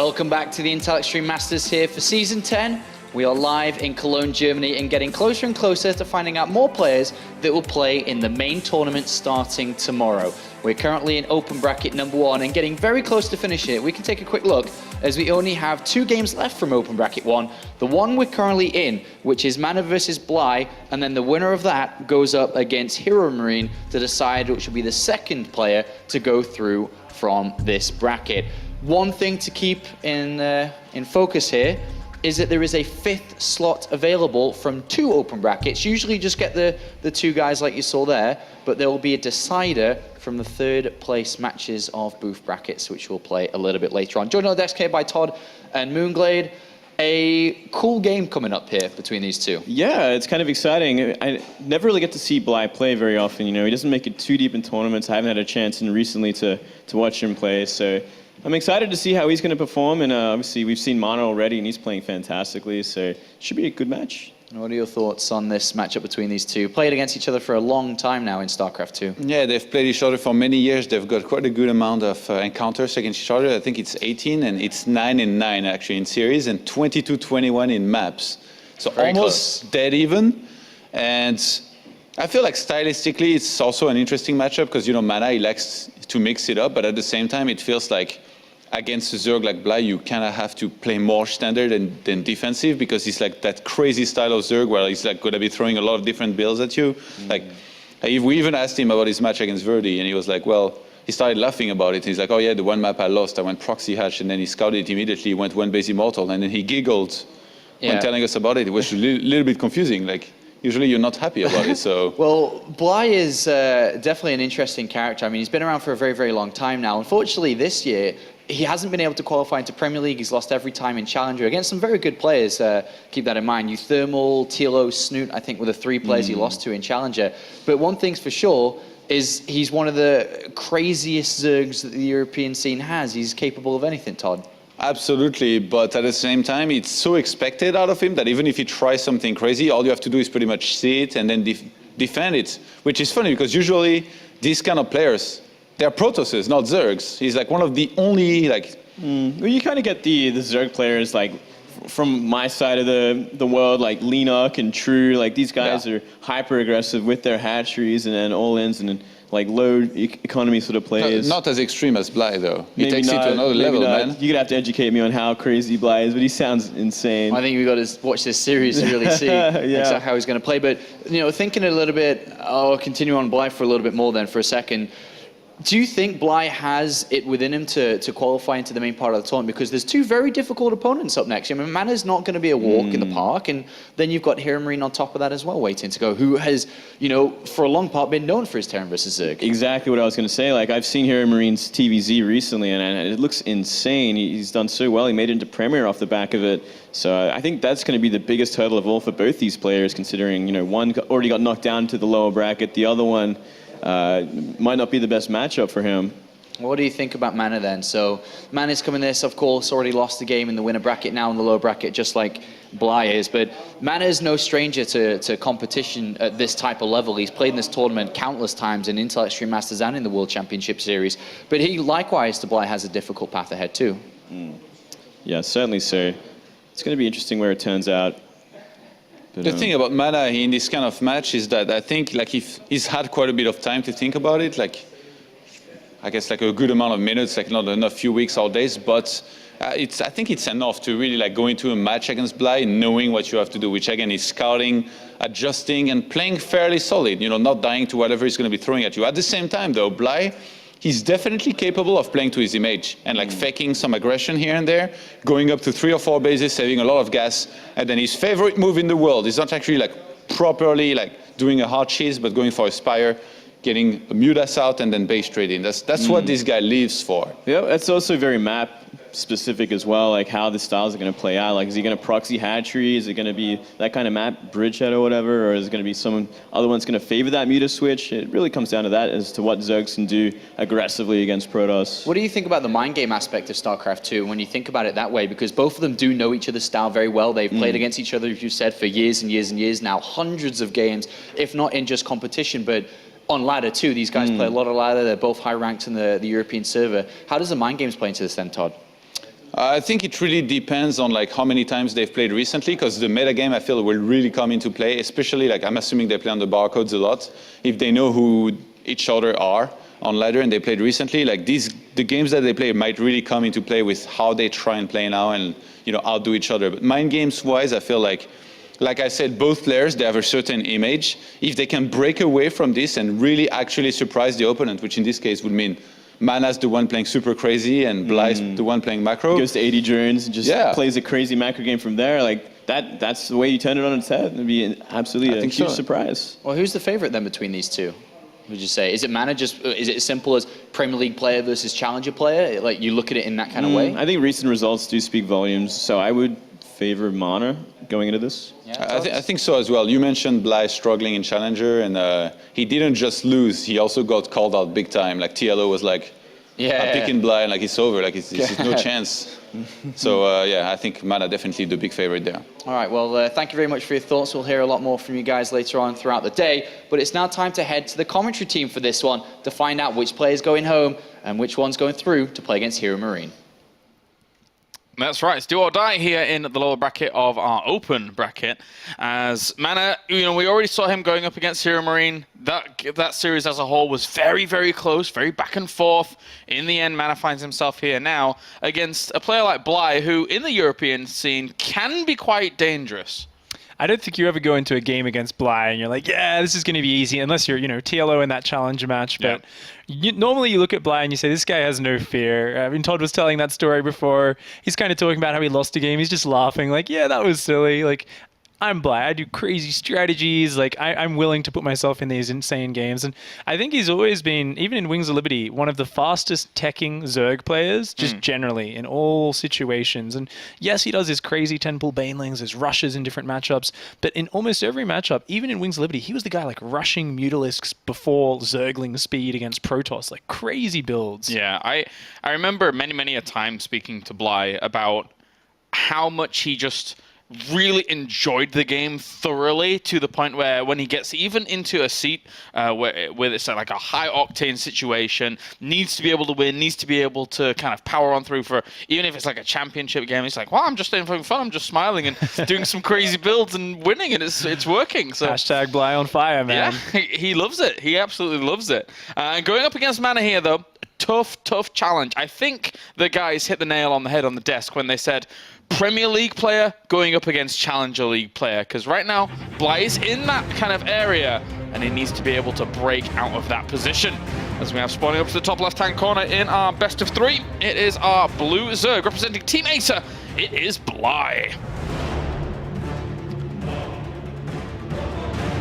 Welcome back to the Intel Extreme Masters here for Season 10. We are live in Cologne, Germany, and getting closer and closer to finding out more players that will play in the main tournament starting tomorrow. We're currently in open bracket number 1 and getting very close to finishing it. We can take a quick look as we only have 2 games left from open bracket 1. The one we're currently in, which is Mana versus Bly, and then the winner of that goes up against Hero Marine to decide which will be the second player to go through from this bracket. One thing to keep in focus here is that there is a 5th slot available from 2 open brackets. Usually you just get the 2 guys like you saw there, but there will be a decider from the 3rd place matches of booth brackets, which we'll play a little bit later on. Joined on the desk here by Todd and Moonglade. A cool game coming up here between these 2. Yeah, it's kind of exciting. I never really get to see Bly play very often. You know, he doesn't make it too deep in tournaments. I haven't had a chance recently to watch him play, so I'm excited to see how he's going to perform, and obviously we've seen Mana already, and he's playing fantastically, so it should be a good match. What are your thoughts on this matchup between these 2? Played against each other for a long time now in StarCraft 2. Yeah, they've played each other for many years. They've got quite a good amount of encounters against each other. I think it's 18, and it's 9-9 actually in series, and 22-21 in maps. So Very almost close. dead even. And I feel like stylistically it's also an interesting matchup because, you know, Mana, he likes to mix it up, but at the same time it feels like against a Zerg like Bly, you kind of have to play more standard than defensive because he's like that crazy style of Zerg where he's like going to be throwing a lot of different builds at you. Like, we even asked him about his match against Verdi, and he was like, well, he started laughing about it. He's like, oh yeah, the one map I lost, I went proxy hatch, and then he scouted immediately, went 1 base immortal, and then he giggled when telling us about it. It was a little bit confusing. Like, usually you're not happy about it, so. Well, Bly is definitely an interesting character. I mean, he's been around for a very, very long time now. Unfortunately, this year, he hasn't been able to qualify into Premier League. He's lost every time in Challenger against some very good players. Keep that in mind. Euthermal, Tilo, Snoot, I think were the 3 players he lost to in Challenger. But one thing's for sure is he's one of the craziest Zergs that the European scene has. He's capable of anything, Todd. Absolutely, but at the same time, it's so expected out of him that even if he tries something crazy, all you have to do is pretty much see it and then defend it, which is funny because usually these kind of players, they're Protosses, not Zergs. He's like one of the only, like... Well, you kind of get the Zerg players, like, from my side of the world, like Leenock and True, like these guys are hyper-aggressive with their hatcheries and then all-ins and then, like low economy sort of plays. Not as extreme as Bly, though. He Maybe takes it to another level, man. You're going to have to educate me on how crazy Bly is, but he sounds insane. I think we've got to watch this series to really see exactly how he's going to play. But, you know, thinking a little bit, I'll continue on Bly for a little bit more then for a second. Do you think Bly has it within him to qualify into the main part of the tournament? Because there's 2 very difficult opponents up next. I mean, Mana's not going to be a walk in the park, and then you've got Hero Marine on top of that as well, waiting to go, who has, you know, for a long part been known for his Terran versus Zerg. Exactly what I was going to say. Like, I've seen Hero Marine's TVZ recently, and it looks insane. He's done so well. He made it into Premier off the back of it. So I think that's going to be the biggest hurdle of all for both these players, considering, you know, one already got knocked down to the lower bracket, the other one might not be the best matchup for him. What do you think about Mana then? So Mana's coming this, of course, already lost the game in the winner bracket, now in the lower bracket, just like Bly is. But Mana is no stranger to competition at this type of level. He's played in this tournament countless times in Intel Extreme Masters and in the World Championship Series. But he, likewise, to Bly, has a difficult path ahead too. Yeah, certainly so. It's going to be interesting where it turns out. But, the thing about Mana in this kind of match is that I think like if he's had quite a bit of time to think about it, like I guess like a good amount of minutes, like not enough few weeks or days, but I think it's enough to really like go into a match against Bly knowing what you have to do, which again is scouting, adjusting, and playing fairly solid, you know, not dying to whatever he's going to be throwing at you. At the same time though, Bly, he's definitely capable of playing to his image and like faking some aggression here and there, going up to 3 or 4 bases, saving a lot of gas, and then his favorite move in the world is not actually like properly like doing a hard cheese, but going for a Spire, getting a Mudas out and then base trading. That's what this guy lives for. Yeah, that's also very map specific as well, like how the styles are going to play out. Like, is he going to proxy hatchery? Is it going to be that kind of map, bridgehead or whatever? Or is it going to be some other one's going to favor that Muta switch? It really comes down to that as to what Zergs can do aggressively against Protoss. What do you think about the mind game aspect of StarCraft 2 when you think about it that way? Because both of them do know each other's style very well. They've played against each other, as you said, for years and years and years now, hundreds of games, if not in just competition, but on ladder too. These guys play a lot of ladder. They're both high ranked in the European server. How does the mind games play into this then, Todd? I think it really depends on like how many times they've played recently, because the metagame I feel will really come into play, especially like I'm assuming they play on the barcodes a lot. If they know who each other are on ladder and they played recently, like the games that they play might really come into play with how they try and play now and outdo each other. But mind games wise, I feel like I said, both players, they have a certain image. If they can break away from this and really actually surprise the opponent, which in this case would mean Mana's the one playing super crazy and Bly's the one playing macro. Goes to 80 turns and just plays a crazy macro game from there. Like that's the way you turn it on its head. It'd be absolutely a huge surprise. Well, who's the favorite then between these two? Would you say? Is it Mana is it as simple as Premier League player versus Challenger player? Like you look at it in that kind of way? I think recent results do speak volumes. So I would favor Mana going into this. Yeah, I think so as well. You mentioned Bly struggling in Challenger, and he didn't just lose, he also got called out big time. Like TLO was like, I'm picking Bly, and like it's over, like it's no chance. So I think Mana definitely the big favorite there. All right, well, thank you very much for your thoughts. We'll hear a lot more from you guys later on throughout the day, but it's now time to head to the commentary team for this one to find out which player's going home and which one's going through to play against Hero Marine. That's right, it's do or die here in the lower bracket of our open bracket. As Mana, we already saw him going up against Hero Marine. That series as a whole was very, very close, very back and forth. In the end, Mana finds himself here now against a player like Bly, who in the European scene can be quite dangerous. I don't think you ever go into a game against Bly and you're like, yeah, this is going to be easy, unless you're, TLO in that challenger match. But normally you look at Bly and you say, this guy has no fear. I mean, Todd was telling that story before. He's kind of talking about how he lost a game. He's just laughing like, yeah, that was silly. Like, I'm Bly. I do crazy strategies. Like, I'm willing to put myself in these insane games. And I think he's always been, even in Wings of Liberty, one of the fastest teching Zerg players, just generally, in all situations. And yes, he does his crazy 10-pull banelings, his rushes in different matchups. But in almost every matchup, even in Wings of Liberty, he was the guy like rushing Mutalisks before Zergling speed against Protoss. Like, crazy builds. Yeah, I remember many a time speaking to Bly about how much he just really enjoyed the game thoroughly, to the point where when he gets even into a seat where it's like a high octane situation, needs to be able to win, needs to be able to kind of power on through for, even if it's like a championship game, he's like, well, I'm just having fun, I'm just smiling and doing some crazy builds and winning, and it's working. So hashtag Bly on fire, man. Yeah, he loves it. He absolutely loves it. Going up against Mana here, though, tough challenge. I think the guys hit the nail on the head on the desk when they said Premier League player going up against Challenger League player, because right now Bly is in that kind of area and he needs to be able to break out of that position. As we have spawning up to the top left-hand corner in our best of three, it is our blue Zerg representing Team Acer. It is Bly.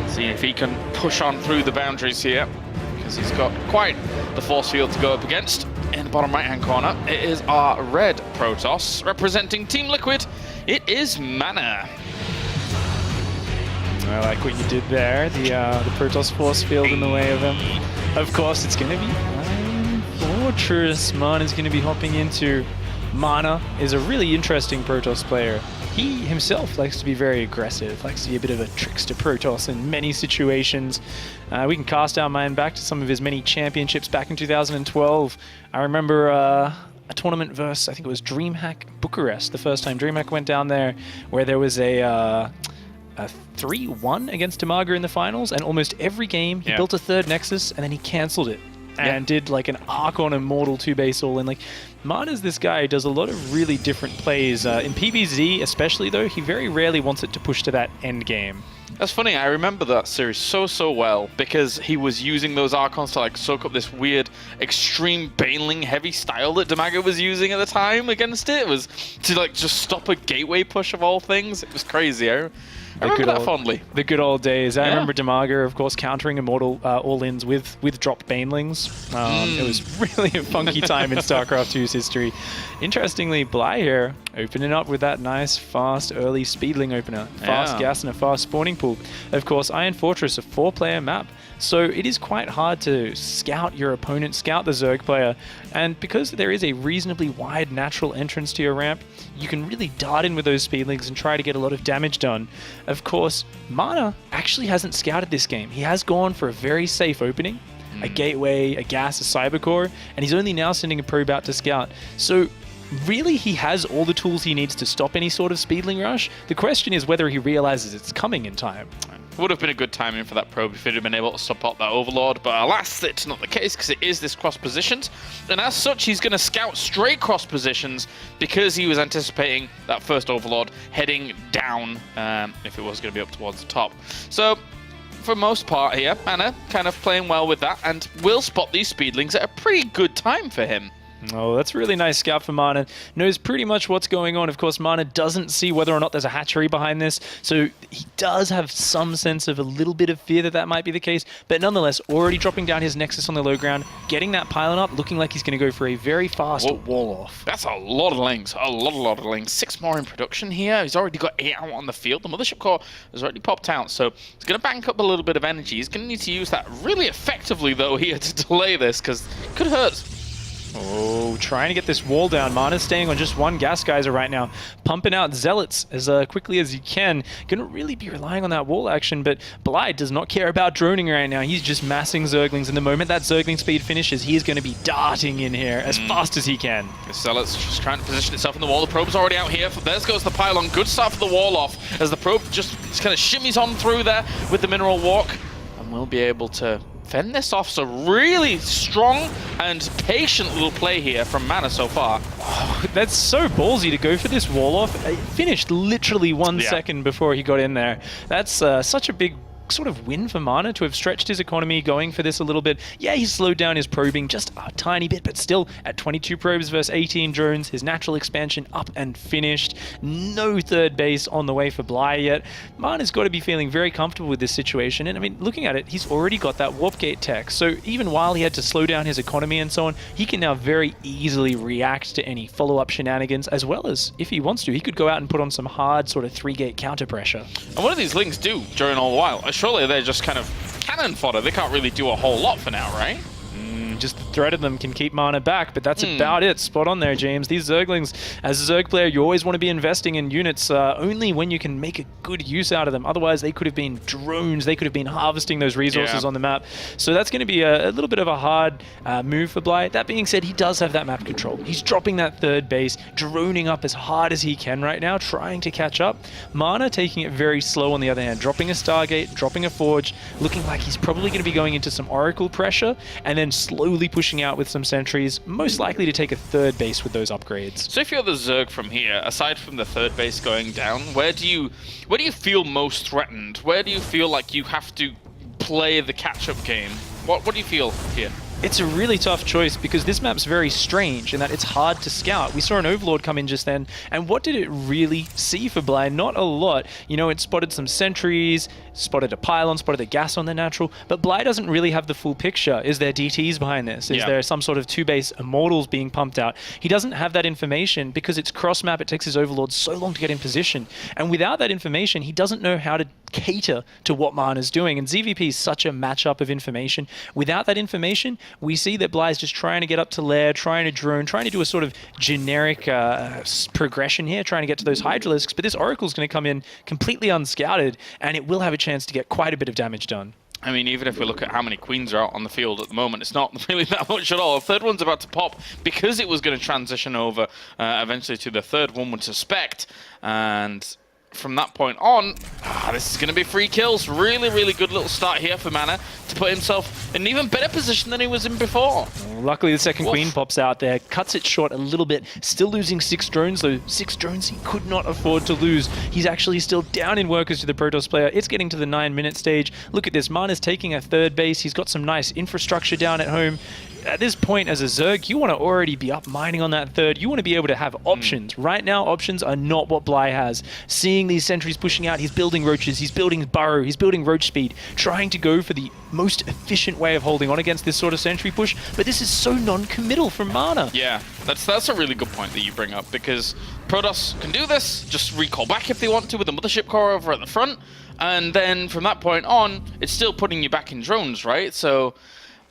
See if he can push on through the boundaries here, because he's got quite the force field to go up against. In the bottom right-hand corner, it is our red Protoss. Representing Team Liquid, it is Mana. I like what you did there. The Protoss force field in the way of him. Of course, it's going to be Iron Fortress. Mana's going to be hopping into. Mana is a really interesting Protoss player. He himself likes to be very aggressive, likes to be a bit of a trickster Protoss in many situations. We can cast our mind back to some of his many championships back in 2012. I remember a tournament versus, I think it was DreamHack Bucharest, the first time DreamHack went down there, where there was a 3-1 against Tamaga in the finals, and almost every game he built a third Nexus and then he cancelled it and did like an Archon Immortal 2-base all-in. Like, Mana's this guy who does a lot of really different plays. In PvZ especially, though, he very rarely wants it to push to that end game. That's funny, I remember that series so well, because he was using those Archons to like soak up this weird extreme Baneling heavy style that Tamaga was using at the time against it. It was to like just stop a gateway push of all things. It was crazy. I remember that fondly. The good old days. I remember Tamaga, of course, countering Immortal all-ins with drop Banelings. It was really a funky time in StarCraft 2's history. Interestingly, Bly here opening up with that nice, fast, early Speedling opener. Fast gas and a fast spawning pool. Of course, Iron Fortress, a 4-player map. So it is quite hard to scout your opponent, scout the Zerg player. And because there is a reasonably wide natural entrance to your ramp, you can really dart in with those Speedlings and try to get a lot of damage done. Of course, Mana actually hasn't scouted this game. He has gone for a very safe opening, a gateway, a gas, a cybercore, and he's only now sending a probe out to scout. So really he has all the tools he needs to stop any sort of speedling rush. The question is whether he realizes it's coming in time. Would have been a good timing for that probe if he'd have been able to support that Overlord, but alas, it's not the case because it is this cross positions, and as such, he's going to scout straight cross positions because he was anticipating that first Overlord heading down if it was going to be up towards the top. So, for most part here, Mana kind of playing well with that, and will spot these speedlings at a pretty good time for him. Oh, that's a really nice scout for Mana. Knows pretty much what's going on. Of course, Mana doesn't see whether or not there's a hatchery behind this, so he does have some sense of a little bit of fear that that might be the case, but nonetheless, already dropping down his Nexus on the low ground, getting that pylon up, looking like he's going to go for a very fast wall off. That's a lot of lings, a lot of lings. 6 more in production here. He's already got 8 out on the field. The Mothership Core has already popped out, so he's going to bank up a little bit of energy. He's going to need to use that really effectively, though, here to delay this, because it could hurt. Oh, trying to get this wall down. Mana's staying on just one gas geyser right now, pumping out Zealots as quickly as he can. Gonna really be relying on that wall action, but Blyde does not care about droning right now. He's just massing Zerglings, and the moment that Zergling speed finishes, he is going to be darting in here as fast as he can. The Zealot's just trying to position itself in the wall. The probe's already out here. There goes the pylon. Good start for the wall off as the probe just kind of shimmies on through there with the mineral walk, and we'll be able to fend this off. So really strong and patient little play here from Mana so far. Oh, that's so ballsy to go for this wall off. It finished literally 1 second before he got in there. That's such a big sort of win for Mana to have stretched his economy going for this a little bit. Yeah, he slowed down his probing just a tiny bit, but still at 22 probes versus 18 drones, his natural expansion up and finished. No third base on the way for Bly yet. Mana's got to be feeling very comfortable with this situation, and I mean, looking at it, he's already got that warp gate tech, so even while he had to slow down his economy and so on, he can now very easily react to any follow-up shenanigans, as well as, if he wants to, he could go out and put on some hard sort of 3-gate counter pressure. And what do these lings do during all the while? Surely they're just kind of cannon fodder. They can't really do a whole lot for now, right? Just the threat of them can keep Mana back, but that's about it. Spot on there, James. These Zerglings, as a Zerg player, you always want to be investing in units only when you can make a good use out of them. Otherwise, they could have been drones. They could have been harvesting those resources on the map. So that's going to be a little bit of a hard move for Bly. That being said, he does have that map control. He's dropping that third base, droning up as hard as he can right now, trying to catch up. Mana taking it very slow on the other hand, dropping a Stargate, dropping a Forge, looking like he's probably going to be going into some Oracle pressure, and then slowly pushing out with some sentries, most likely to take a third base with those upgrades. So if you're the Zerg from here, aside from the third base going down, where do you feel most threatened? Where do you feel like you have to play the catch-up game? What do you feel here? It's a really tough choice because this map's very strange in that it's hard to scout. We saw an Overlord come in just then, and what did it really see for Bly? Not a lot. You know, it spotted some sentries, spotted a pylon, spotted a gas on the natural, but Bly doesn't really have the full picture. Is there DTs behind this? Is there some sort of 2-base Immortals being pumped out? He doesn't have that information because it's cross-map. It takes his Overlord so long to get in position, and without that information, he doesn't know how to cater to what Mana's doing, and ZvP is such a matchup of information. Without that information, we see that Bly's just trying to get up to lair, trying to drone, trying to do a sort of generic progression here, trying to get to those Hydralisks, but this Oracle's going to come in completely unscouted, and it will have a chance to get quite a bit of damage done. I mean, even if we look at how many Queens are out on the field at the moment, it's not really that much at all. A third one's about to pop because it was going to transition over eventually to the third one would suspect, and from that point on, this is going to be free kills. Really, really good little start here for Mana to put himself in an even better position than he was in before. Luckily, the second Queen pops out there, cuts it short a little bit. Still losing 6 drones, though. 6 drones he could not afford to lose. He's actually still down in workers to the Protoss player. It's getting to the 9-minute stage. Look at this. Mana's taking a third base. He's got some nice infrastructure down at home. At this point, as a Zerg, you want to already be up mining on that third. You want to be able to have options. Right now, options are not what Bly has. Seeing these sentries pushing out, he's building roaches, he's building burrow, he's building roach speed, trying to go for the most efficient way of holding on against this sort of sentry push, but this is so non-committal from Mana. Yeah, that's a really good point that you bring up, because Protoss can do this, just recall back if they want to with the Mothership Core over at the front, and then from that point on, it's still putting you back in drones, right? So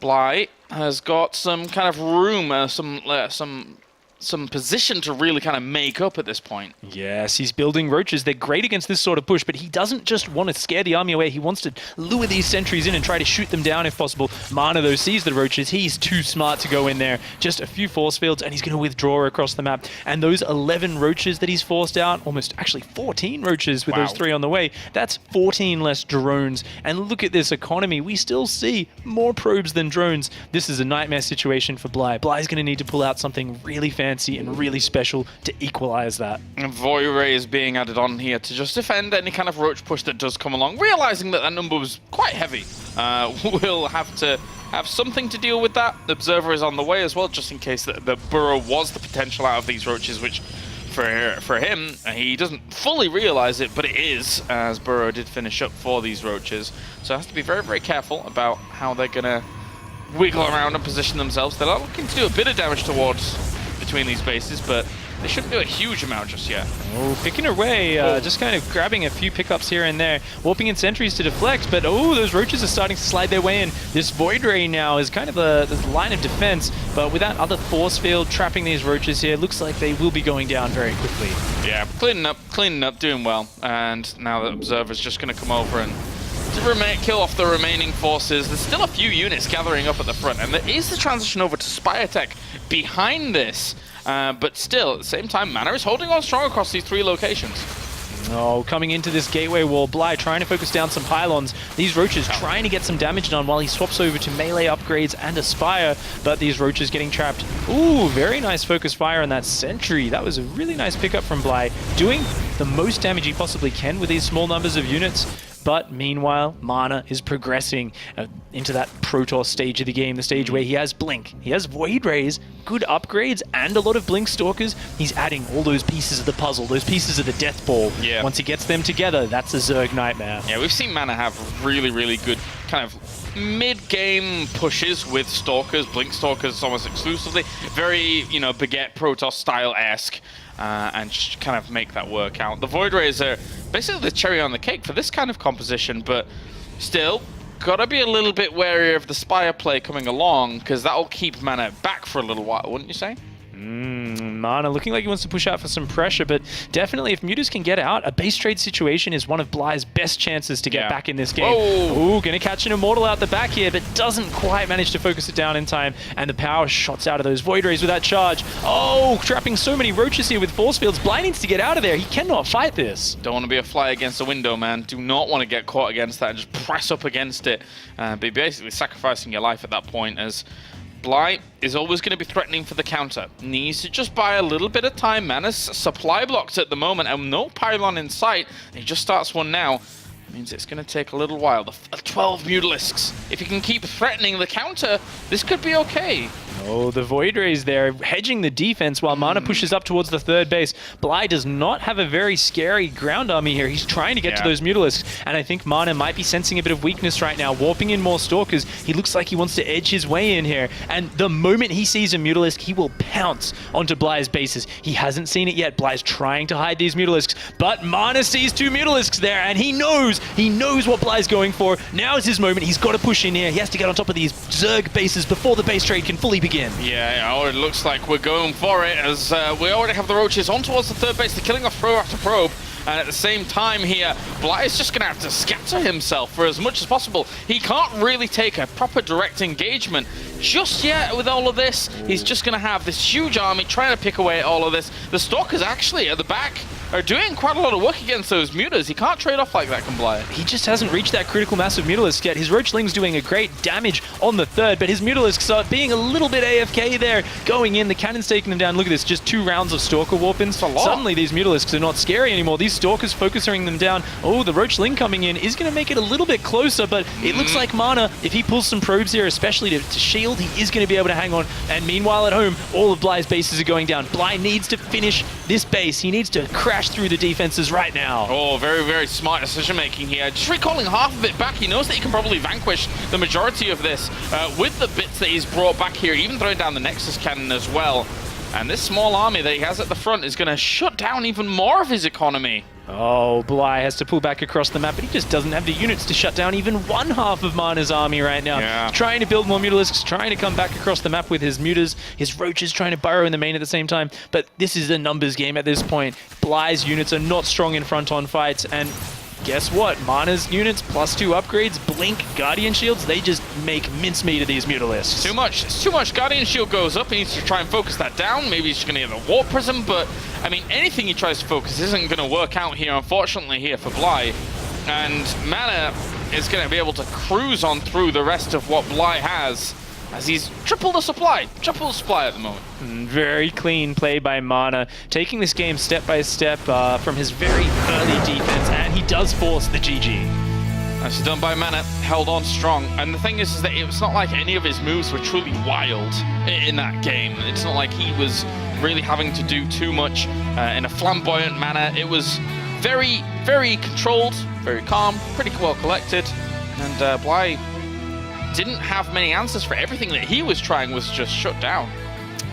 Bly has got some kind of room, some some position to really kind of make up at this point. Yes, he's building roaches. They're great against this sort of push, but he doesn't just want to scare the army away. He wants to lure these sentries in and try to shoot them down if possible. Mana, though, sees the roaches. He's too smart to go in there. Just a few force fields, and he's going to withdraw across the map. And those 11 roaches that he's forced out, almost actually 14 roaches with those 3 on the way, that's 14 less drones. And look at this economy. We still see more probes than drones. This is a nightmare situation for Bly. Bly's going to need to pull out something really fancy and really special to equalize that. And Void Ray is being added on here to just defend any kind of roach push that does come along, realizing that that number was quite heavy. We'll have to have something to deal with that. The Observer is on the way as well, just in case the Burrow was the potential out of these roaches, which for him, he doesn't fully realize it, but it is, as Burrow did finish up for these roaches. So has to be very, very careful about how they're going to wiggle around and position themselves. They're looking to do a bit of damage towards between these bases, but they shouldn't do a huge amount just yet. Oh, picking away, just kind of grabbing a few pickups here and there, warping in sentries to deflect, but those roaches are starting to slide their way in. This Void Ray now is kind of the line of defense, but with that other force field trapping these roaches here, looks like they will be going down very quickly. Yeah, cleaning up, doing well, and now the Observer's just going to come over and kill off the remaining forces. There's still a few units gathering up at the front, and there is the transition over to Spire Tech behind this. But still, at the same time, Mana is holding on strong across these 3 locations. Oh, coming into this gateway wall, Bly trying to focus down some pylons. These roaches trying to get some damage done while he swaps over to melee upgrades and Aspire, but these roaches getting trapped. Ooh, very nice focus fire on that sentry. That was a really nice pickup from Bly, doing the most damage he possibly can with these small numbers of units. But meanwhile, Mana is progressing into that Protoss stage of the game, the stage where he has Blink, he has Void Rays, good upgrades, and a lot of Blink Stalkers. He's adding all those pieces of the puzzle, those pieces of the Death Ball. Yeah. Once he gets them together, that's a Zerg nightmare. Yeah, we've seen Mana have really, really good kind of mid-game pushes with Stalkers, Blink Stalkers almost exclusively. Very, Baguette Protoss style-esque. And just kind of make that work out. The Void Rays are basically the cherry on the cake for this kind of composition, but still, gotta be a little bit wary of the Spire play coming along, because that'll keep Mana back for a little while, wouldn't you say? Mana looking like he wants to push out for some pressure, but definitely if Mutas can get out, a base trade situation is one of Bly's best chances to get back in this game. Ooh, gonna catch an Immortal out the back here, but doesn't quite manage to focus it down in time, and the power shots out of those Void Rays with that charge. Oh, trapping so many roaches here with force fields. Bly needs to get out of there. He cannot fight this. Don't want to be a fly against a window, man. Do not want to get caught against that and just press up against it. Be basically sacrificing your life at that point, as Bly is always going to be threatening for the counter. Needs to just buy a little bit of time. Mana's supply blocked at the moment and no pylon in sight. He just starts one now. Means it's going to take a little while. The 12 Mutalisks. If he can keep threatening the counter, this could be okay. Oh, the Void Rays there, hedging the defense while Mana pushes up towards the 3rd base. Bly does not have a very scary ground army here. He's trying to get to those Mutalisks, and I think Mana might be sensing a bit of weakness right now, warping in more Stalkers. He looks like he wants to edge his way in here, and the moment he sees a Mutalisk, he will pounce onto Bly's bases. He hasn't seen it yet. Bly's trying to hide these Mutalisks, but Mana sees 2 Mutalisks there, and he knows what Bly's going for. Now is his moment. He's got to push in here. He has to get on top of these Zerg bases before the base trade can fully begin. Yeah, it looks like we're going for it, as we already have the roaches on towards the 3rd base. They're killing off probe after probe. And at the same time here, Bly is just going to have to scatter himself for as much as possible. He can't really take a proper direct engagement just yet with all of this. He's just going to have this huge army trying to pick away at all of this. The Stalkers actually at the back are doing quite a lot of work against those Mutas. He can't trade off like that, can Bly. He just hasn't reached that critical mass of Mutalisks yet. His Roachling's doing a great damage on the 3rd, but his Mutalisks are being a little bit AFK there. Going in, the cannon's taking them down. Look at this, just 2 rounds of Stalker warp-ins. Suddenly these Mutalisks are not scary anymore. These Stalkers focusing them down. Oh, the Roachling coming in is going to make it a little bit closer, but it looks like Mana, if he pulls some probes here, especially to shield, he is going to be able to hang on. And meanwhile at home, all of Bly's bases are going down. Bly needs to finish this base. He needs to crash through the defenses right now. Oh, very, very smart decision making here. Just recalling half of it back. He knows that he can probably vanquish the majority of this with the bits that he's brought back here, even throwing down the Nexus cannon as well. And this small army that he has at the front is going to shut down even more of his economy. Oh, Bly has to pull back across the map, but he just doesn't have the units to shut down even one half of Mana's army right now. Yeah. Trying to build more Mutalisks, trying to come back across the map with his Mutas, his Roaches trying to burrow in the main at the same time. But this is a numbers game at this point. Bly's units are not strong in front-on fights, and guess what? Mana's units, +2 upgrades, Blink, Guardian Shields, they just make mincemeat of these Mutalisks. Too much. It's too much. Guardian Shield goes up. He needs to try and focus that down. Maybe he's going to get the Warp Prism, but I mean, anything he tries to focus isn't going to work out here, unfortunately, here for Bly. And Mana is going to be able to cruise on through the rest of what Bly has, as he's triple the supply at the moment. Very clean play by Mana, taking this game step by step from his very early defense, and he does force the GG. Nicely done by Mana, held on strong. And the thing is that it's not like any of his moves were truly wild in that game. It's not like he was really having to do too much in a flamboyant manner. It was very, very controlled, very calm, pretty well collected. And Bly didn't have many answers for everything that he was trying was just shut down.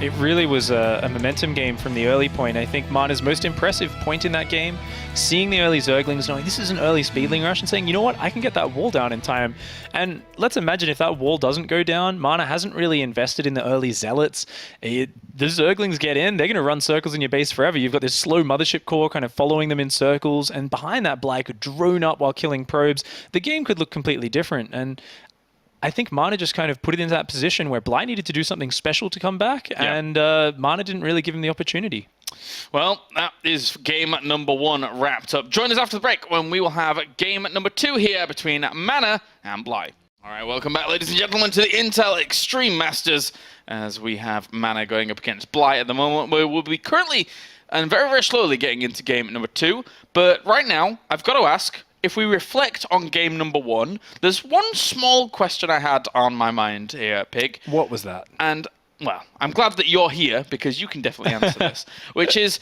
It really was a momentum game from the early point. I think Mana's most impressive point in that game, seeing the early Zerglings, knowing this is an early Speedling rush, and saying, you know what, I can get that wall down in time. And let's imagine if that wall doesn't go down, Mana hasn't really invested in the early Zealots. The Zerglings get in, they're going to run circles in your base forever. You've got this slow Mothership core kind of following them in circles, and behind that, Bly could drone up while killing probes. The game could look completely different, and I think Mana just kind of put it into that position where Bly needed to do something special to come back, and Mana didn't really give him the opportunity. Well, that is game number 1 wrapped up. Join us after the break when we will have game number 2 here between Mana and Bly. All right, welcome back, ladies and gentlemen, to the Intel Extreme Masters, as we have Mana going up against Bly at the moment. We will be currently and very, very slowly getting into game number 2. But right now, I've got to ask, if we reflect on game number 1, there's one small question I had on my mind here, Pig. What was that? And, well, I'm glad that you're here because you can definitely answer this, which is,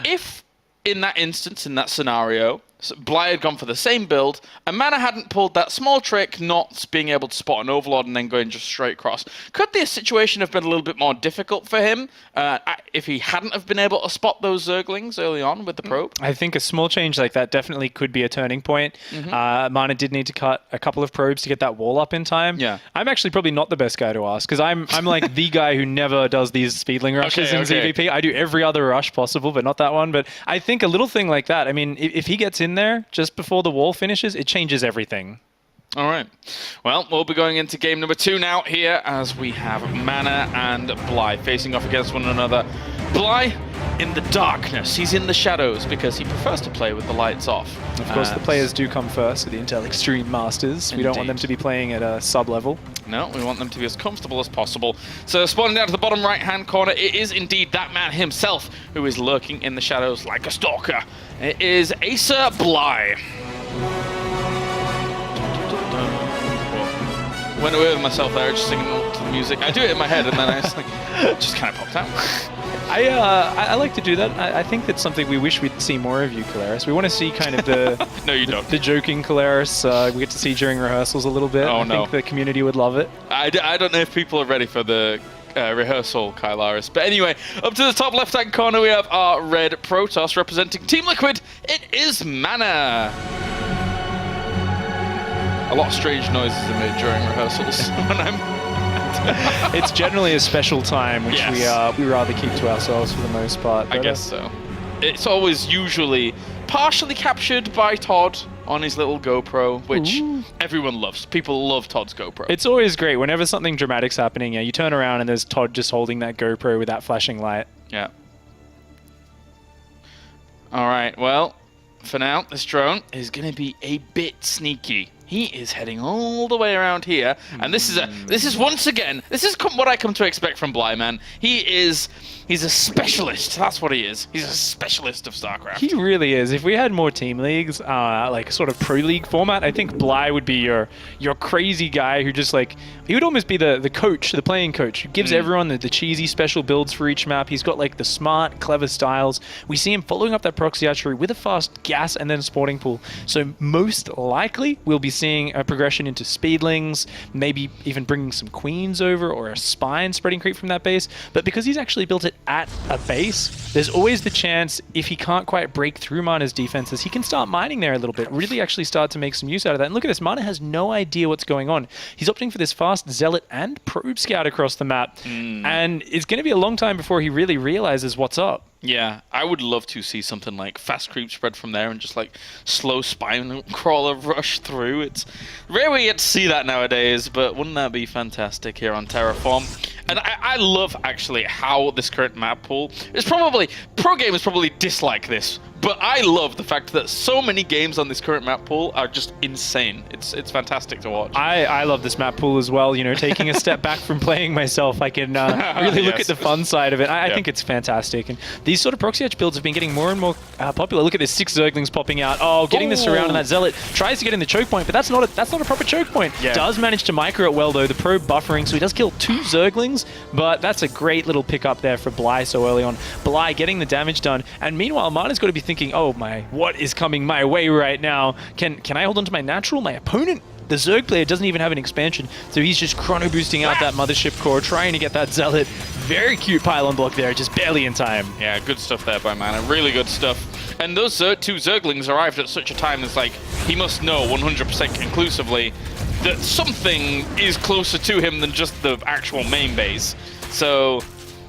if in that instance, in that scenario, Bly had gone for the same build, and Mana hadn't pulled that small trick, not being able to spot an Overlord and then going just straight across, could the situation have been a little bit more difficult for him if he hadn't have been able to spot those Zerglings early on with the probe? I think a small change like that definitely could be a turning point. Mana did need to cut a couple of probes to get that wall up in time. Yeah. I'm actually probably not the best guy to ask, because I'm like the guy who never does these Speedling rushes in ZvP. I do every other rush possible, but not that one. But I think a little thing like that, I mean, if he gets in there just before the wall finishes, it changes everything. All right. Well, we'll be going into game number 2 now here, as we have Mana and Bly facing off against one another. Bly in the darkness. He's in the shadows because he prefers to play with the lights off. Of course, the players do come first with the Intel Extreme Masters. We don't want them to be playing at a sub-level. No, we want them to be as comfortable as possible. So spawning down to the bottom right-hand corner, it is indeed that man himself who is lurking in the shadows like a stalker. It is Acer Bly. Went away with myself there, just singing to the music. I do it in my head, and then I just kind of popped out. I like to do that. I think that's something we wish we'd see more of you, Kalaris. We want to see kind of the No, you don't. the joking Kalaris. We get to see during rehearsals a little bit. Oh, I think the community would love it. I don't know if people are ready for the rehearsal, Kylaris. But anyway, up to the top left-hand corner, we have our red Protoss representing Team Liquid. It is Mana. A lot of strange noises are made during rehearsals when I'm... It's generally a special time, which we rather keep to ourselves for the most part. I guess so. It's always usually partially captured by Todd on his little GoPro, which everyone loves. People love Todd's GoPro. It's always great. Whenever something dramatic's happening, you turn around and there's Todd just holding that GoPro with that flashing light. Yeah. All right, well, for now, this drone is going to be a bit sneaky. He is heading all the way around here, and this is once again, this is what I come to expect from Bly, man. He's a specialist. That's what he is. He's a specialist of StarCraft. He really is. If we had more team leagues, like sort of pro league format, I think Bly would be your crazy guy who just he would almost be the coach, the playing coach, who gives everyone the cheesy special builds for each map. He's got like the smart, clever styles. We see him following up that proxy archery with a fast gas and then sporting pool. So most likely we'll be seeing seeing a progression into speedlings, maybe even bringing some queens over or a spine spreading creep from that base. But because he's actually built it at a base, there's always the chance if he can't quite break through Mana's defenses, he can start mining there a little bit, really actually start to make some use out of that. And look at this, Mana has no idea what's going on. He's opting for this fast Zealot and Probe Scout across the map, and it's going to be a long time before he really realizes what's up. Yeah, I would love to see something like fast creep spread from there and just like slow spine crawler rush through. It's rare we get to see that nowadays, but wouldn't that be fantastic here on Terraform? And I love actually how this current map pool is probably, pro gamers probably dislike this, but I love the fact that so many games on this current map pool are just insane. It's fantastic to watch. I love this map pool as well. You know, taking a step back from playing myself, I can really look at the fun side of it. I think it's fantastic. And these sort of proxy edge builds have been getting more and more popular. Look at this, 6 Zerglings popping out. Oh, getting the surround on that Zealot. Tries to get in the choke point, but that's not a proper choke point. Yeah. Does manage to micro it well though. The probe buffering, so he does kill 2 Zerglings, but that's a great little pickup there for Bly so early on. Bly getting the damage done, and meanwhile, Mana's got to be thinking, oh my, what is coming my way right now? Can I hold on to my natural? My opponent, the Zerg player, doesn't even have an expansion, so he's just chrono boosting out that Mothership core, trying to get that Zealot. Very cute pylon block there, just barely in time. Yeah, good stuff there by Mana, really good stuff. And those 2 Zerglings arrived at such a time as like, he must know 100% conclusively that something is closer to him than just the actual main base. So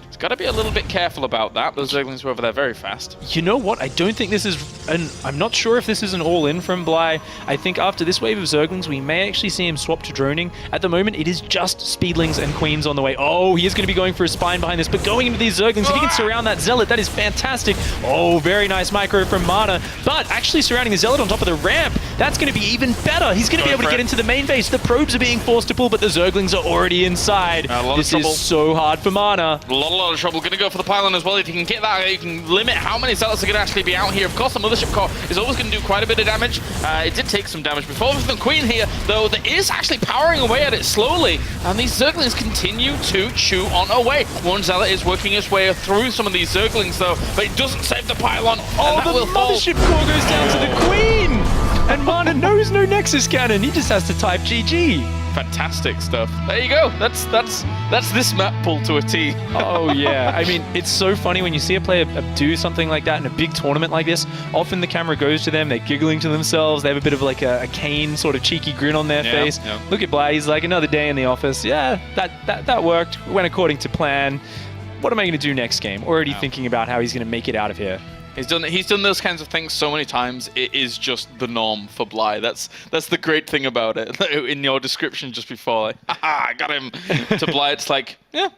he's got to be a little bit careful about that. Those Zerglings were over there very fast. You know what? I don't think this is I'm not sure if this is an all-in from Bly. I think after this wave of Zerglings, we may actually see him swap to droning. At the moment, it is just Speedlings and Queens on the way. Oh, he is going to be going for a spine behind this, but going into these Zerglings, if he can surround that Zealot, that is fantastic. Oh, very nice micro from Mana, but actually surrounding the Zealot on top of the ramp, that's going to be even better. He's going to be able to get into the main base. The probes are being forced to pull, but the Zerglings are already inside. This is so hard for Mana. A lot of trouble. Going to go for the pylon as well. If you can get that, you can limit how many Zealots are going to actually be out here. Of course, the Mothership core is always going to do quite a bit of damage. It did take some damage before with the Queen here, though there is actually powering away at it slowly, and these Zerglings continue to chew on away. One Zealot is working his way through some of these Zerglings, though, but it doesn't save the pylon. Oh, the Mothership core goes down to the Queen! And Mana knows no Nexus cannon. He just has to type GG. Fantastic stuff. There you go. That's this map pool to a T. Oh yeah. I mean, it's so funny when you see a player do something like that in a big tournament like this. Often the camera goes to them, they're giggling to themselves, they have a bit of like a Kane sort of cheeky grin on their face. Yeah. Look at Bly, he's like, another day in the office. Yeah, that worked. Went according to plan. What am I going to do next game? Already thinking about how he's going to make it out of here. He's done those kinds of things so many times. It is just the norm for Bly. That's the great thing about it. In your description just before, like, haha, I got him. To Bly, it's like, yeah,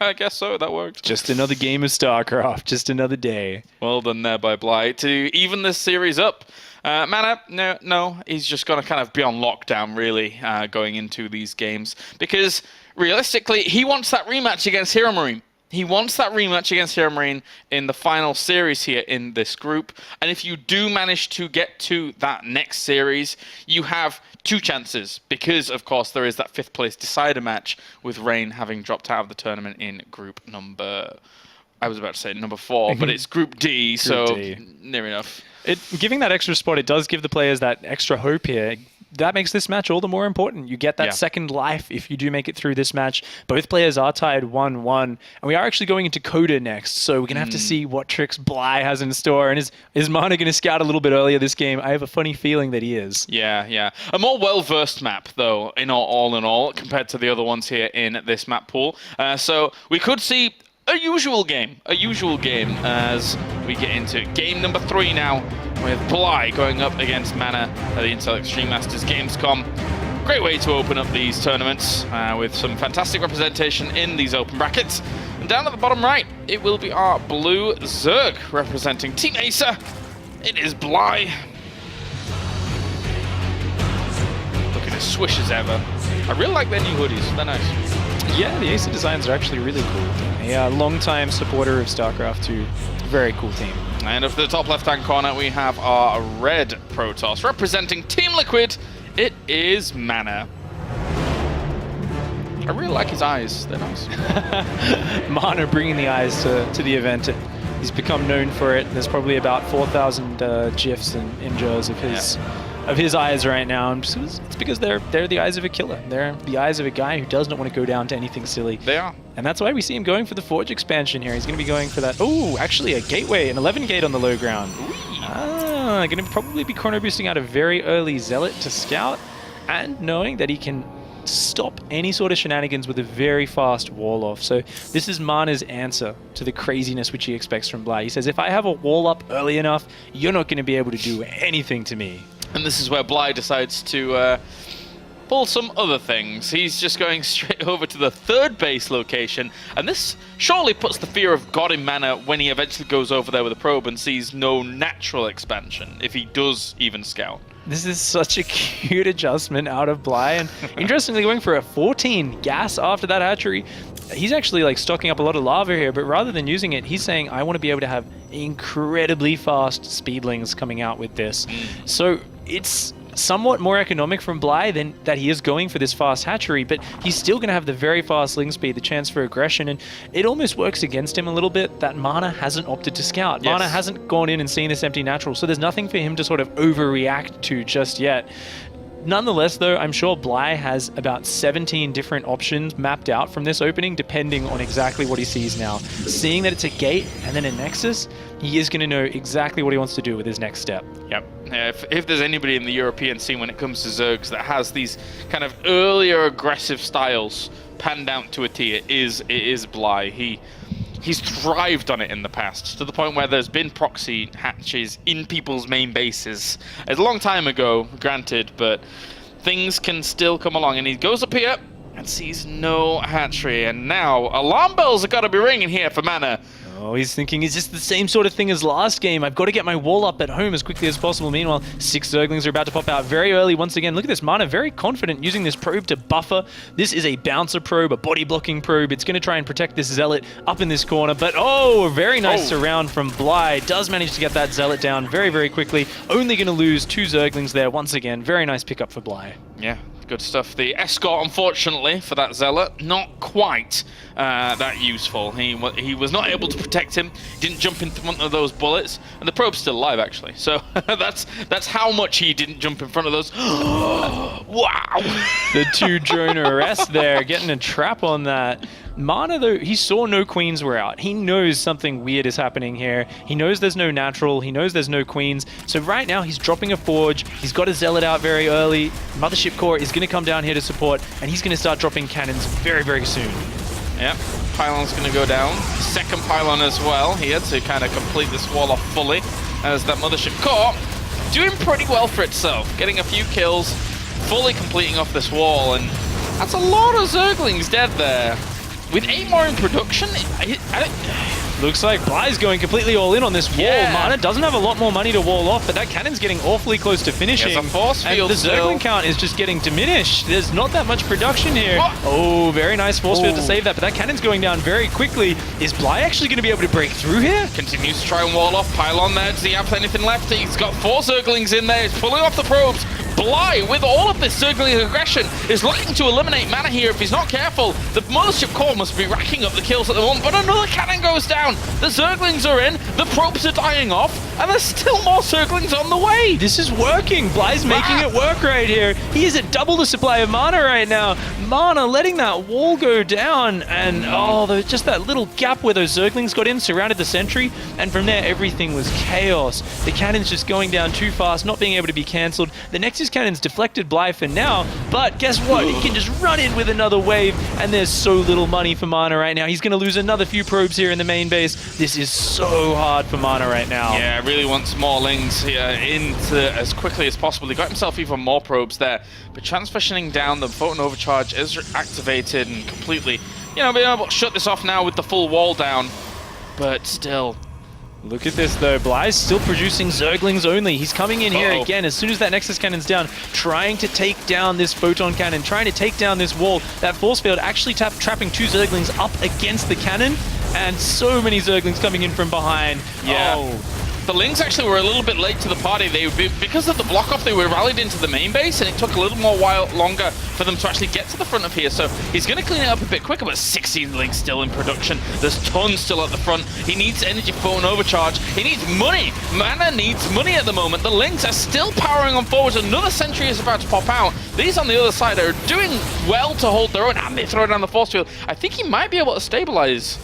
I guess so. That worked. Just another game of StarCraft. Just another day. Well done there by Bly to even this series up. Mana, no, he's just going to kind of be on lockdown, really, going into these games. Because, realistically, he wants that rematch against Hero Marine. He wants that rematch against Hero Marine in the final series here in this group. And if you do manage to get to that next series, you have 2 chances. Because, of course, there is that 5th place decider match with Rain having dropped out of the tournament in group number... I was about to say number 4, but it's Group D, near enough. Giving that extra spot, it does give the players that extra hope here. That makes this match all the more important. You get that second life if you do make it through this match. Both players are tied 1-1, and we are actually going into Coda next, so we're going to have to see what tricks Bly has in store. And is Mana going to scout a little bit earlier this game? I have a funny feeling that he is. Yeah. A more well-versed map, though, all in all, compared to the other ones here in this map pool. So we could see a usual game as we get into game number 3 now, with Bly going up against Mana at the Intel Extreme Masters Gamescom. Great way to open up these tournaments with some fantastic representation in these open brackets. And down at the bottom right, it will be our blue Zerg representing Team Acer. It is Bly. Looking as swish as ever. I really like their new hoodies, they're nice. Yeah, the Acer designs are actually really cool. A long-time supporter of StarCraft 2. Very cool team. And up to the top left-hand corner, we have our red Protoss representing Team Liquid. It is Mana. I really like his eyes. They're nice. Mana bringing the eyes to the event. He's become known for it. There's probably about 4,000 GIFs and injures of of his eyes right now. And it's because they're the eyes of a killer. They're the eyes of a guy who does not want to go down to anything silly. They are. And that's why we see him going for the Forge expansion here. He's going to be going for that. Oh, actually a gateway, an 11 gate on the low ground. Going to probably be chrono boosting out a very early Zealot to scout, and knowing that he can stop any sort of shenanigans with a very fast wall off. So this is Mana's answer to the craziness which he expects from Bly. He says, if I have a wall up early enough, you're not going to be able to do anything to me. And this is where Bly decides to pull some other things. He's just going straight over to the third base location, and this surely puts the fear of God in Mana when he eventually goes over there with a probe and sees no natural expansion, if he does even scout. This is such a cute adjustment out of Bly, and interestingly going for a 14 gas after that hatchery. He's actually like stocking up a lot of lava here, but rather than using it, he's saying, I want to be able to have incredibly fast speedlings coming out with this. So it's somewhat more economic from Bly than that he is going for this fast hatchery, but he's still going to have the very fast ling speed, the chance for aggression, and it almost works against him a little bit that Mana hasn't opted to scout. Yes. Mana hasn't gone in and seen this empty natural, so there's nothing for him to sort of overreact to just yet. Nonetheless, though, I'm sure Bly has about 17 different options mapped out from this opening, depending on exactly what he sees now. Seeing that it's a gate and then a nexus, he is going to know exactly what he wants to do with his next step. Yep. If there's anybody in the European scene when it comes to Zergs that has these kind of earlier aggressive styles panned out to a T, it is Bly. He's thrived on it in the past, to the point where there's been proxy hatches in people's main bases. It's a long time ago, granted, but things can still come along. And he goes up here and sees no hatchery. And now alarm bells have got to be ringing here for Mana. Oh, he's thinking it's just the same sort of thing as last game. I've got to get my wall up at home as quickly as possible. Meanwhile, 6 Zerglings are about to pop out very early once again. Look at this, Mana very confident using this probe to buffer. This is a bouncer probe, a body blocking probe. It's going to try and protect this Zealot up in this corner. But oh, a very nice surround from Bly. Does manage to get that Zealot down very, very quickly. Only going to lose 2 Zerglings there once again. Very nice pickup for Bly. Yeah, good stuff. The escort, unfortunately, for that Zealot, not quite that useful. He was not able to protect him, didn't jump in front of those bullets, and the probe's still alive, actually. So that's how much he didn't jump in front of those. Wow! The 2 drone arrests there, getting a trap on that. Mana, though, he saw no queens were out. He knows something weird is happening here. He knows there's no natural. He knows there's no queens. So right now, he's dropping a forge. He's got a Zealot out very early. Mothership Core is going to come down here to support, and he's going to start dropping cannons very, very soon. Yep, pylon's going to go down. Second pylon as well here to kind of complete this wall off fully, as that Mothership Core doing pretty well for itself. Getting a few kills, fully completing off this wall, and that's a lot of Zerglings dead there. With 8 more in production, looks like Bly's going completely all in on this wall. Yeah. Mana doesn't have a lot more money to wall off, but that cannon's getting awfully close to finishing. He has a force field and the Zergling count is just getting diminished. There's not that much production here. Oh, very nice force field to save that, but that cannon's going down very quickly. Is Bly actually going to be able to break through here? Continues to try and wall off. Pylon there. Does he have anything left? He's got 4 Zerglings in there. He's pulling off the probes. Bly, with all of this Zergling aggression, is looking to eliminate Mana here if he's not careful. The Mothership Core must be racking up the kills at the moment, but another cannon goes down. The Zerglings are in, the probes are dying off, and there's still more Zerglings on the way. This is working. Bly's making it work right here. He is at double the supply of Mana right now. Mana letting that wall go down, and there's just that little gap where those Zerglings got in, surrounded the sentry, and from there everything was chaos. The cannon's just going down too fast, not being able to be cancelled. The Nexus cannon's deflected Bly for now, but guess what? He can just run in with another wave, and there's so little money for Mana right now. He's going to lose another few probes here in the main base. This is so hard for Mana right now. Yeah, really wants more lings here into as quickly as possible. He got himself even more probes there, but transitioning down, the photon overcharge is activated and completely, being able to shut this off now with the full wall down, but still. Look at this though, Bly's still producing Zerglings only. He's coming in here again as soon as that Nexus cannon's down, trying to take down this photon cannon, trying to take down this wall. That force field actually trapping 2 Zerglings up against the cannon, and so many Zerglings coming in from behind. Yeah. The Lings actually were a little bit late to the party. Because of the block off, they were rallied into the main base, and it took a little more longer for them to actually get to the front of here. So he's going to clean it up a bit quicker, but 16 Lings still in production. There's tons still at the front. He needs energy phone overcharge. He needs money. Mana needs money at the moment. The Lings are still powering on forwards. Another sentry is about to pop out. These on the other side are doing well to hold their own, and they throw down the force field. I think he might be able to stabilize.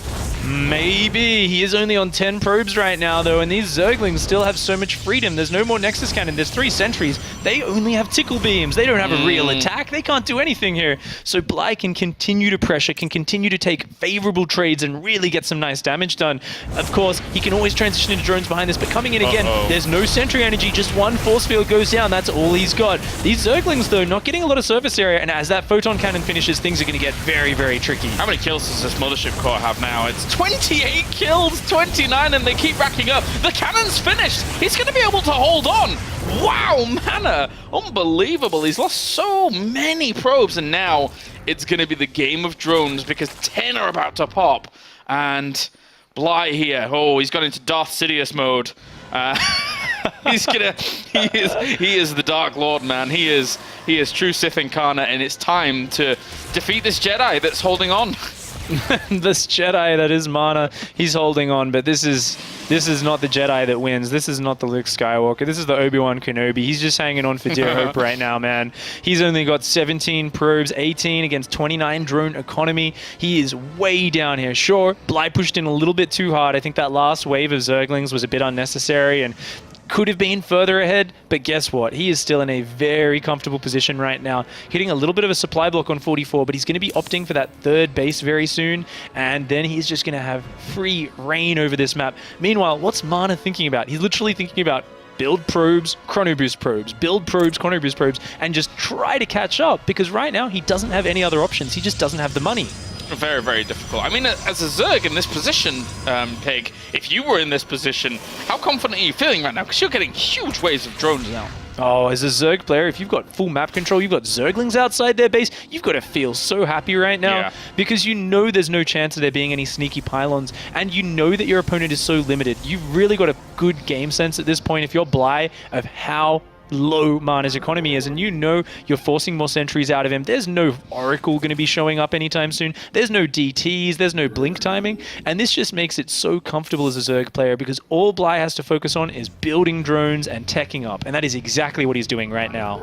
Maybe. He is only on 10 probes right now, though, and these Zerglings still have so much freedom. There's no more Nexus Cannon. There's 3 sentries. They only have tickle beams. They don't have a real attack. They can't do anything here. So Bly can continue to pressure, can continue to take favorable trades and really get some nice damage done. Of course, he can always transition into drones behind this, but coming in again, there's no sentry energy. Just one force field goes down. That's all he's got. These Zerglings, though, not getting a lot of surface area, and as that photon cannon finishes, things are going to get very, very tricky. How many kills does this Mothership Core have now? It's 28 kills, 29, and they keep racking up. The cannon's finished. He's going to be able to hold on. Wow, Mana. Unbelievable. He's lost so many probes, and now it's going to be the game of drones because 10 are about to pop. And Bly here. Oh, he's gone into Darth Sidious mode. He is the Dark Lord, man. He is true Sith incarnate, and it's time to defeat this Jedi that's holding on. This Jedi that is Mana, he's holding on, but this is not the Jedi that wins. This is not the Luke Skywalker. This is the Obi-Wan Kenobi. He's just hanging on for dear hope right now, man. He's only got 17 probes, 18 against 29 drone economy. He is way down here. Sure, Bly pushed in a little bit too hard. I think that last wave of Zerglings was a bit unnecessary and could have been further ahead, but guess what? He is still in a very comfortable position right now, hitting a little bit of a supply block on 44, but he's going to be opting for that 3rd base very soon, and then he's just going to have free reign over this map. Meanwhile, what's Mana thinking about? He's literally thinking about build probes, chrono boost probes, build probes, chrono boost probes, and just try to catch up, because right now he doesn't have any other options. He just doesn't have the money. Very, very difficult. I mean, as a Zerg in this position, Pig, if you were in this position, how confident are you feeling right now? Because you're getting huge waves of drones now. Oh, as a Zerg player, if you've got full map control, you've got Zerglings outside their base, you've got to feel so happy right now because you know there's no chance of there being any sneaky pylons, and you know that your opponent is so limited. You've really got a good game sense at this point if you're Bly of how low Mana's economy is, and you know you're forcing more sentries out of him. There's no Oracle going to be showing up anytime soon. There's no DTs, there's no blink timing, and this just makes it so comfortable as a Zerg player because all Bly has to focus on is building drones and teching up, and that is exactly what he's doing right now.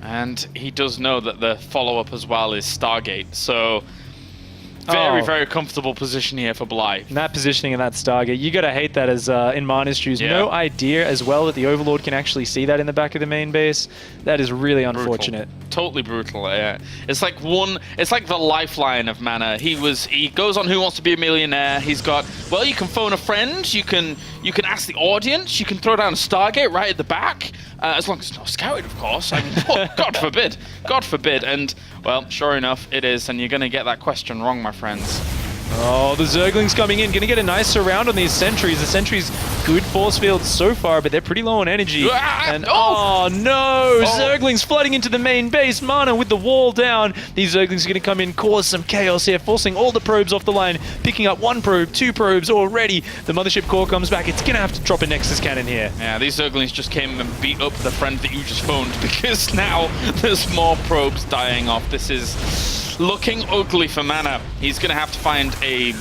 And he does know that the follow-up as well is Stargate, so very comfortable position here for Bly. And that positioning in that Stargate, you gotta hate that as in Mana's shoes. Yeah. No idea as well that the Overlord can actually see that in the back of the main base. That is really unfortunate. Totally brutal. Yeah, it's like the lifeline of Mana. He goes on Who Wants to Be a Millionaire. He's got, well, you can phone a friend, you can ask the audience, you can throw down a Stargate right at the back. As long as it's not scouted, of course. I mean, God forbid. God forbid. And, well, sure enough, it is. And you're going to get that question wrong, my friends. Oh, the Zerglings coming in. Going to get a nice surround on these sentries. The sentries, good force fields so far, but they're pretty low on energy. And oh no! Zerglings flooding into the main base. Mana with the wall down. These Zerglings are going to come in, cause some chaos here, forcing all the probes off the line. Picking up 1 probe, 2 probes already. The Mothership Core comes back. It's going to have to drop a Nexus Cannon here. Yeah, these Zerglings just came and beat up the friend that you just phoned because now there's more probes dying off. This is looking ugly for Mana. He's going to have to find a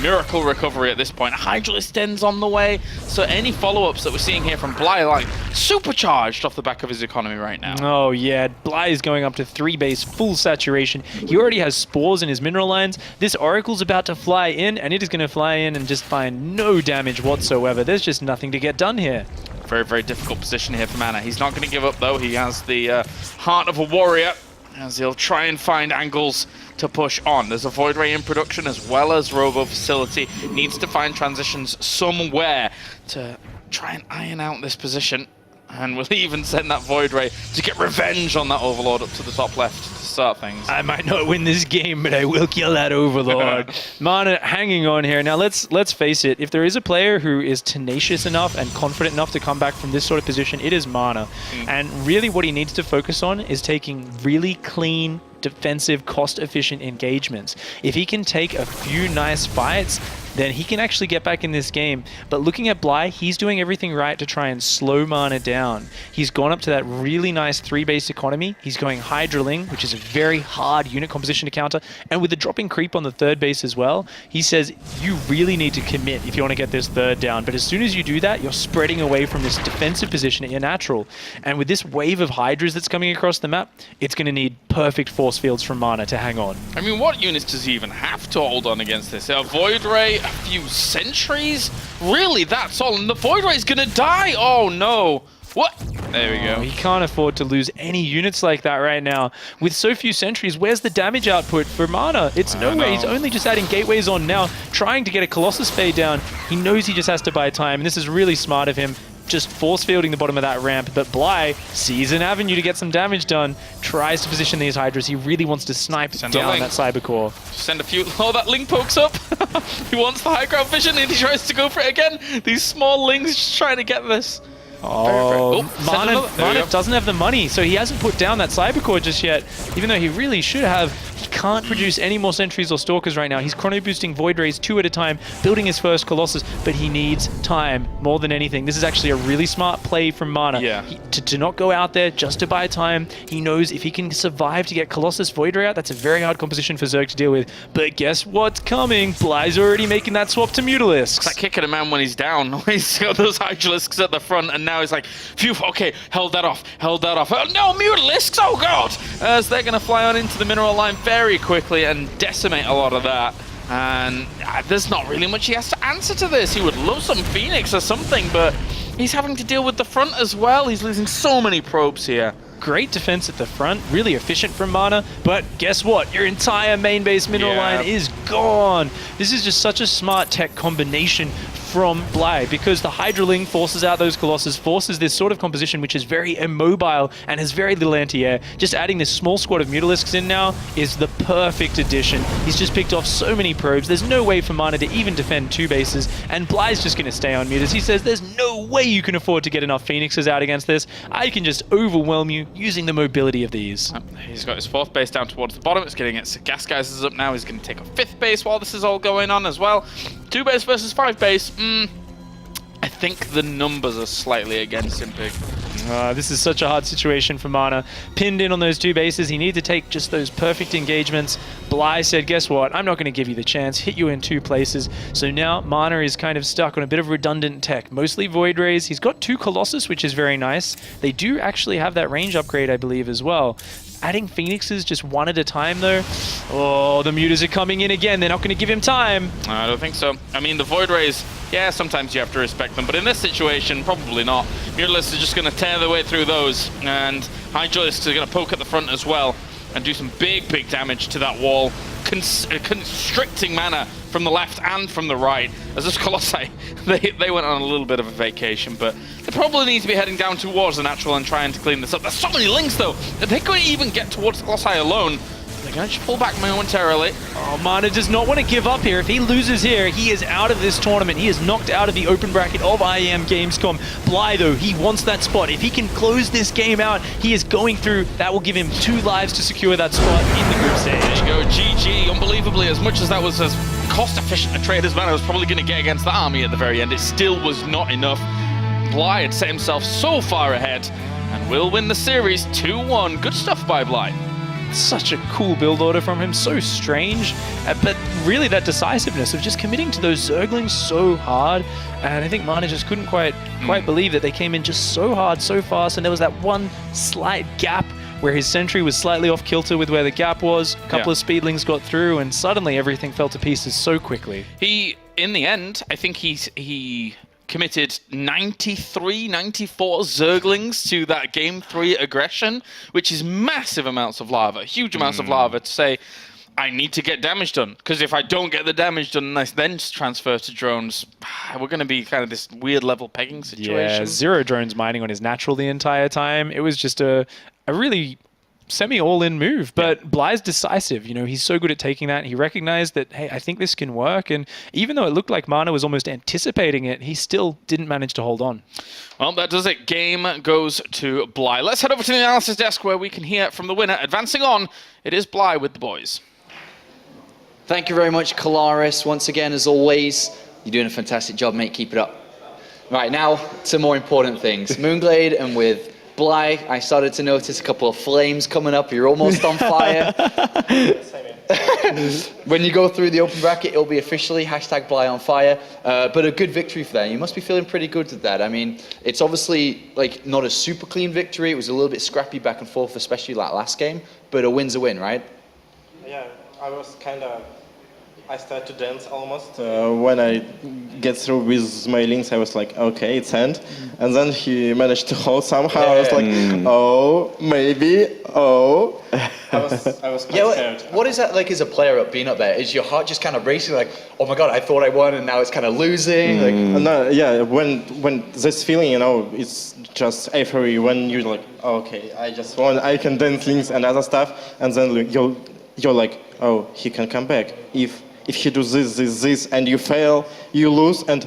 miracle recovery at this point. Hydralisk Den's on the way, so any follow-ups that we're seeing here from Bly, like, supercharged off the back of his economy right now. Oh yeah, Bly is going up to 3 base, full saturation. He already has spores in his mineral lines. This Oracle's about to fly in, and it is going to fly in and just find no damage whatsoever. There's just nothing to get done here. Very difficult position here for Mana. He's not going to give up, though. He has the heart of a warrior, as he'll try and find angles to push on. There's a Void Ray in production as well as Robo Facility. Needs to find transitions somewhere to try and iron out this position. And we'll even send that Void Ray to get revenge on that Overlord up to the top left to start things. I might not win this game, but I will kill that Overlord. Mana hanging on here. Now let's face it, if there is a player who is tenacious enough and confident enough to come back from this sort of position, it is Mana. And really what he needs to focus on is taking really clean, defensive, cost-efficient engagements. If he can take a few nice fights, then he can actually get back in this game. But looking at Bly, he's doing everything right to try and slow Mana down. He's gone up to that really nice 3-base economy. He's going Hydraling, which is a very hard unit composition to counter. And with the dropping creep on the 3rd base as well, he says you really need to commit if you want to get this 3rd down. But as soon as you do that, you're spreading away from this defensive position at your natural. And with this wave of Hydras that's coming across the map, it's going to need perfect force fields from Mana to hang on. I mean, what units does he even have to hold on against this? A Void Ray, a few Sentries? Really, that's all? And the Void Ray's going to die? Oh, no. What? There we go. He can't afford to lose any units like that right now. With so few sentries, where's the damage output for Mana? It's nowhere. He's only just adding gateways on now, trying to get a Colossus fade down. He knows he just has to buy time, and this is really smart of him. Just force fielding the bottom of that ramp, but Bly sees an avenue to get some damage done, tries to position these Hydras. He really wants to snipe down that Cyber Core. Send a few. Oh, that Link pokes up. He wants the high ground vision, and he tries to go for it again. These small Lings just trying to get this. Oh, Mana doesn't have the money, so he hasn't put down that Cyber Core just yet, even though he really should have. He can't produce any more Sentries or Stalkers right now. He's chrono boosting Void Rays 2 at a time, building his first Colossus, but he needs time more than anything. This is actually a really smart play from Mana. Yeah. To not go out there just to buy time. He knows if he can survive to get Colossus Void Ray out, that's a very hard composition for Zerg to deal with. But guess what's coming? Bly's already making that swap to Mutalisks. It's like kicking a man when he's down. He's got those Hydralisks at the front, and now he's like, phew, okay, held that off. Oh no, Mutalisks, oh god! As they're going to fly on into the mineral line very quickly and decimate a lot of that. And there's not really much he has to answer to this. He would love some Phoenix or something, but he's having to deal with the front as well. He's losing so many probes here. Great defense at the front, really efficient from Mana, but guess what? Your entire main base mineral line is gone. This is just such a smart tech combination from Bly, because the Hydraling forces out those Colossus, forces this sort of composition which is very immobile and has very little anti-air. Just adding this small squad of Mutalisks in now is the perfect addition. He's just picked off so many probes. There's no way for Mana to even defend 2 bases, and Bly's just going to stay on Mutas. He says there's no way you can afford to get enough Phoenixes out against this. I can just overwhelm you using the mobility of these. He's got his 4th base down towards the bottom. It's getting its gas geysers up now. He's going to take a 5th base while this is all going on as well. 2 base versus 5 base. I think the numbers are slightly against him, Pig. This is such a hard situation for Mana. Pinned in on those 2 bases, he needed to take just those perfect engagements. Bly said, guess what, I'm not going to give you the chance, hit you in 2 places. So now Mana is kind of stuck on a bit of redundant tech, mostly Void Rays. He's got 2 Colossus, which is very nice. They do actually have that range upgrade, I believe, as well. Adding Phoenixes just 1 at a time, though. Oh, the Mutas are coming in again. They're not going to give him time. I don't think so. I mean, the Void Rays, yeah, sometimes you have to respect them, but in this situation, probably not. Mutalisks are just going to tear their way through those, and Hydralisks are going to poke at the front as well and do some big damage to that wall, constricting Mana from the left and from the right. As this Colossi, they went on a little bit of a vacation, but they probably need to be heading down towards the natural and trying to clean this up. There's so many links, though, that they couldn't even get towards the Colossi alone. They're going to pull back momentarily. Oh, Mana does not want to give up here. If he loses here, he is out of this tournament. He is knocked out of the open bracket of IEM Gamescom. Bly, though, he wants that spot. If he can close this game out, he is going through. That will give him 2 lives to secure that spot in the group stage. There you go, GG. Unbelievably, as much as that was as cost-efficient a trade as Mana was probably going to get against the army at the very end, it still was not enough. Bly had set himself so far ahead and will win the series 2-1. Good stuff by Bly. Such a cool build order from him, so strange, but really that decisiveness of just committing to those Zerglings so hard, and I think Mana just couldn't quite believe that they came in just so hard, so fast, and there was that one slight gap where his sentry was slightly off kilter with where the gap was, a couple of speedlings got through, and suddenly everything fell to pieces so quickly. He, in the end, I think he committed 93, 94 Zerglings to that Game 3 aggression, which is massive amounts of lava, huge amounts of lava to say, I need to get damage done, because if I don't get the damage done and I then transfer to drones, we're going to be kind of this weird level pegging situation. Yeah, 0 drones mining on his natural the entire time. It was just a really semi-all-in move, but Bly's decisive. You know, he's so good at taking that. He recognized that, hey, I think this can work, and even though it looked like Mana was almost anticipating it, he still didn't manage to hold on. Well, that does it. Game goes to Bly. Let's head over to the analysis desk where we can hear from the winner. Advancing on, it is Bly with the boys. Thank you very much, Kalaris. Once again, as always, you're doing a fantastic job, mate. Keep it up. Right, now to more important things. Moonglade and with Bly, I started to notice a couple of flames coming up. You're almost on fire. When you go through the open bracket, it'll be officially #Bly on fire. But a good victory for them. You must be feeling pretty good with that. I mean, it's obviously like not a super clean victory. It was a little bit scrappy back and forth, especially like last game. But a win's a win, right? Yeah, I was I started to dance almost. When I get through with my links, I was like, okay, it's end. And then he managed to hold somehow. I was like, oh, maybe, oh. I was quite scared. What is that like as a player up being up there? Is your heart just kind of racing like, oh my God, I thought I won and now it's kind of losing? Like, no, yeah, when this feeling, you know, it's just euphoria when you're like, oh, okay, I just won, I can dance links and other stuff. And then you're like, oh, he can come back. If he does this, and you fail, you lose, and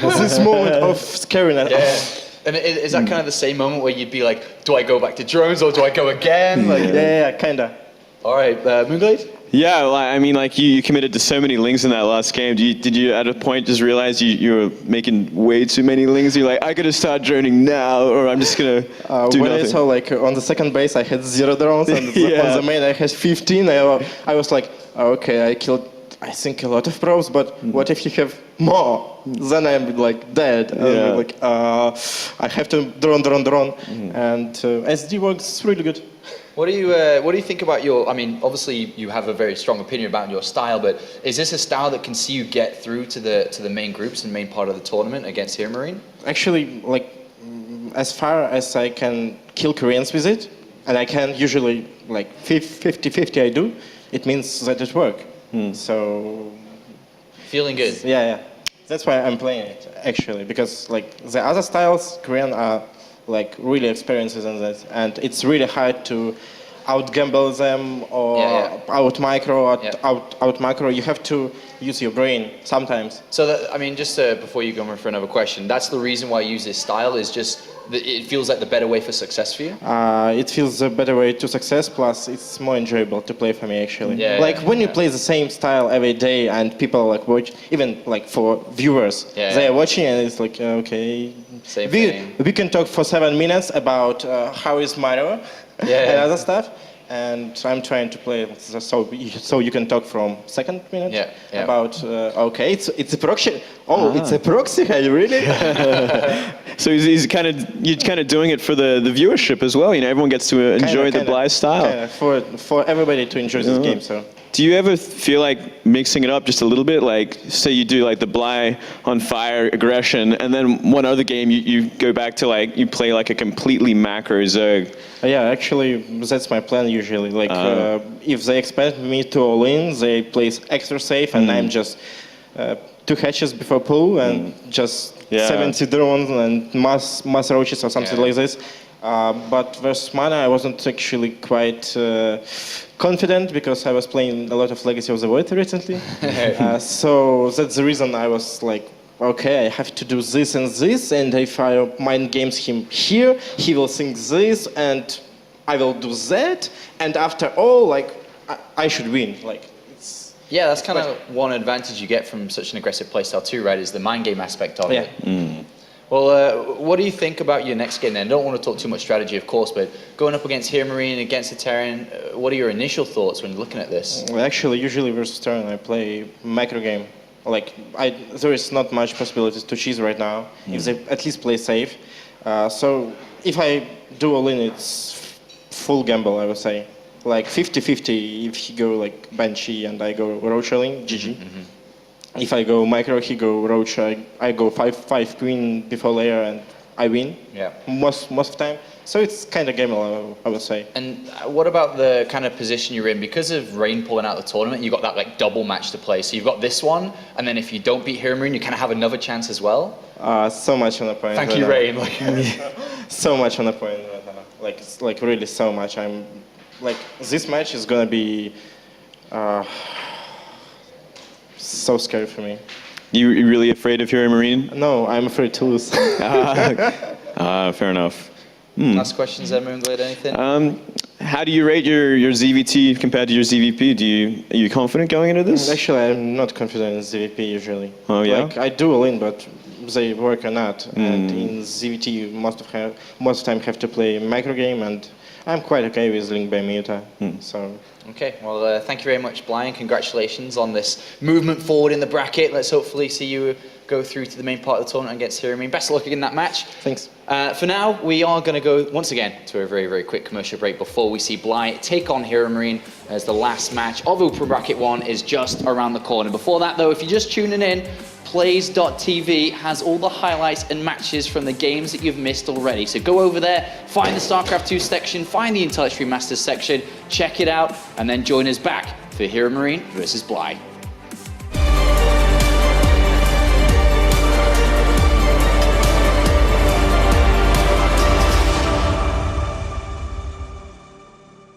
this moment of scariness. Yeah. And is that kind of the same moment where you'd be like, do I go back to drones or do I go again? Like, yeah, kinda. All right, Moonglade? Yeah, well, I mean, like you committed to so many links in that last game. Did you at a point just realize you were making way too many links? You're like, I gotta start droning now, or I'm just gonna do when nothing. I saw like on the second base I had 0 drones, and on the main I had 15. I was like, okay, I killed I think a lot of pros, but what if you have more? Then I'm like dead. I'm like, I have to drone, and SD works really good. What do you think about your? I mean, obviously you have a very strong opinion about your style, but is this a style that can see you get through to the main groups and main part of the tournament against Here Marine? Actually, like as far as I can kill Koreans with it, and I can usually like 50-50 I do, it means that it works. So feeling good. Yeah. That's why I'm playing it actually, because like the other styles, Korean are like really experienced in that, and it's really hard to out-gamble them or out-micro or out-macro. You have to use your brain sometimes. So that, I mean, just before you go for another question, that's the reason why you use this style, is just that it feels like the better way for success for you? It feels a better way to success, plus it's more enjoyable to play for me actually. When you play the same style every day and people like watch, even like for viewers, they are watching and it's like, okay, we can talk for 7 minutes about how is Mario and other stuff. And I'm trying to play so you can talk from second minute about okay, it's a proxy. Oh, it's a proxy, really? So you're kind of doing it for the viewership as well. You know, everyone gets to enjoy the Bly style. For everybody to enjoy this game. So. Do you ever feel like mixing it up just a little bit? Like, say you do like the Bly on fire aggression, and then one other game you go back to like you play like a completely macro Zerg. Yeah, actually, that's my plan usually. Like, if they expect me to all in, they play extra safe, and I'm just 2 hatches before pull and just 70 drones and mass roaches or something like this. But versus Mana, I wasn't actually quite confident because I was playing a lot of Legacy of the Void recently. So that's the reason I was like, okay, I have to do this and this, and if I mind games him here, he will think this, and I will do that, and after all, like, I should win. Like, it's that's kind of one advantage you get from such an aggressive playstyle too, right? Is the mind game aspect of it. Well, what do you think about your next game then? I don't want to talk too much strategy, of course, but going up against Here Marine, against the Terran, what are your initial thoughts when you're looking at this? Well, actually, usually versus Terran, I play macro game. Like, there is not much possibilities to cheese right now, if they at least play safe. So if I do all in, it's full gamble, I would say. Like 50-50 if he go like Banshee and I go Roach all-in, GG. If I go micro, he go Roach, I go 5 Queen before layer and I win. Most of the time. So it's kind of gamble, I would say. And what about the kind of position you're in? Because of Rain pulling out the tournament, you've got that like double match to play. So you've got this one, and then if you don't beat Here Marine, you kind of have another chance as well. So much on the point. Thank you, Rain. So much on the point right now. Like, it's like really so much. I'm like, this match is gonna be so scary for me. You really afraid of Here Marine? No, I'm afraid to lose. Fair enough. Last questions there, Moonglade, anything? How do you rate your ZvT compared to your ZvP? Are you confident going into this? Actually, I'm not confident in ZvP usually. Oh, yeah? Like, I do all in, but they work or not. And in ZvT, you most of the time have to play micro game, and I'm quite okay with Link by Muta. So. Okay, well, thank you very much, Brian. Congratulations on this movement forward in the bracket. Let's hopefully see you go through to the main part of the tournament against Hiramine. Best of luck in that match. Thanks. For now, we are going to go once again to a very, very quick commercial break before we see Bly take on Hiramine as the last match of Open Bracket 1 is just around the corner. Before that, though, if you're just tuning in, Plays.tv has all the highlights and matches from the games that you've missed already. So go over there, find the StarCraft 2 section, find the Intellitree Masters section, check it out, and then join us back for Hiramine versus Bly.